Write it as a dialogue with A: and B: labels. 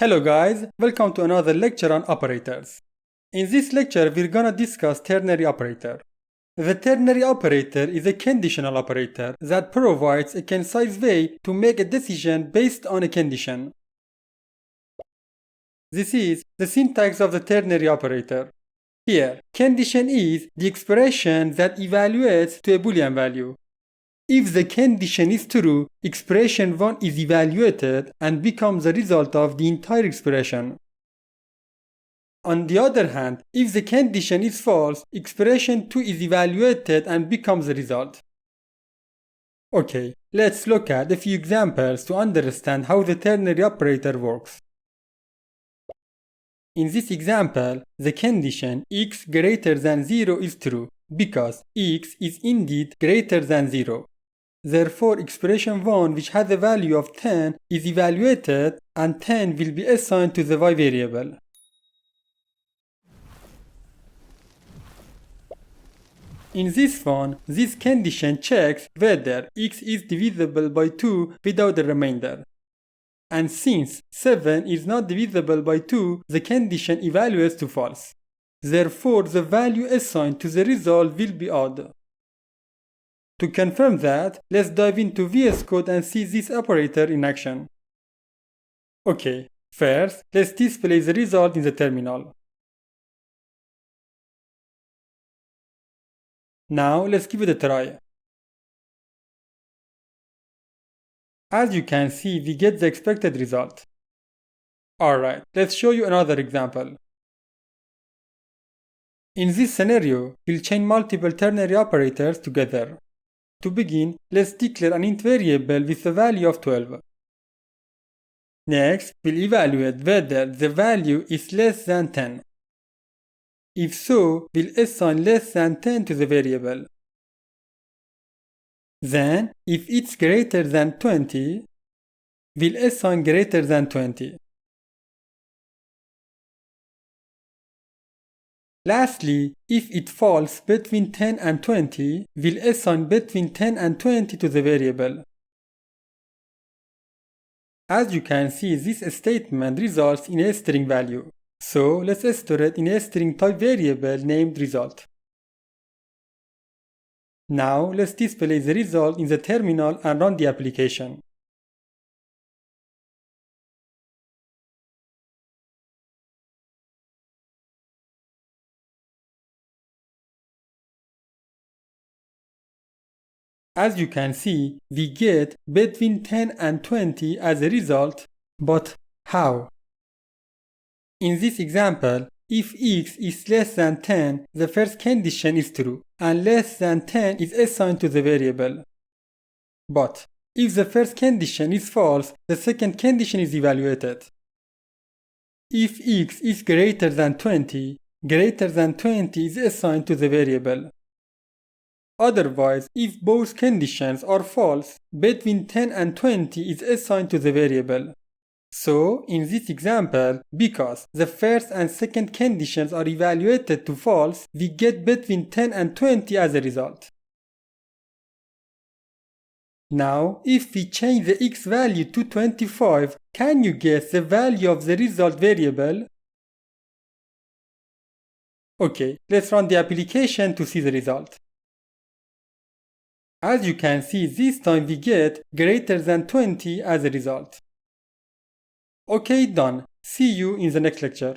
A: Hello guys, welcome to another lecture on operators. In this lecture we're gonna discuss ternary operator. The ternary operator is a conditional operator that provides a concise way to make a decision based on a condition. This is the syntax of the ternary operator. Here, condition is the expression that evaluates to a Boolean value. If the condition is true, expression 1 is evaluated and becomes the result of the entire expression. On the other hand, if the condition is false, expression 2 is evaluated and becomes the result. Okay, let's look at a few examples to understand how the ternary operator works. In this example, the condition x greater than 0 is true because x is indeed greater than 0. Therefore, expression 1, which has a value of 10, is evaluated and 10 will be assigned to the y variable. In this one, this condition checks whether x is divisible by 2 without a remainder. And since 7 is not divisible by 2, the condition evaluates to false. Therefore, the value assigned to the result will be odd. To confirm that, let's dive into VS Code and see this operator in action. Okay, first, let's display the result in the terminal. Now, let's give it a try. As you can see, we get the expected result. Alright, let's show you another example. In this scenario, we'll chain multiple ternary operators together. To begin, let's declare an int variable with a value of 12. Next, we'll evaluate whether the value is less than 10. If so, we'll assign less than 10 to the variable. Then, if it's greater than 20, we'll assign greater than 20. Lastly, if it falls between 10 and 20, we'll assign between 10 and 20 to the variable. As you can see, this statement results in a string value. So, let's store it in a string type variable named result. Now, let's display the result in the terminal and run the application. As you can see, we get between 10 and 20 as a result, but how? In this example, if x is less than 10, the first condition is true, and less than 10 is assigned to the variable. But if the first condition is false, the second condition is evaluated. If x is greater than 20 is assigned to the variable. Otherwise, if both conditions are false, between 10 and 20 is assigned to the variable. So, in this example, because the first and second conditions are evaluated to false, we get between 10 and 20 as a result. Now, if we change the x value to 25, can you guess the value of the result variable? Okay, let's run the application to see the result. As you can see, this time we get greater than 20 as a result. Okay, done. See you in the next lecture.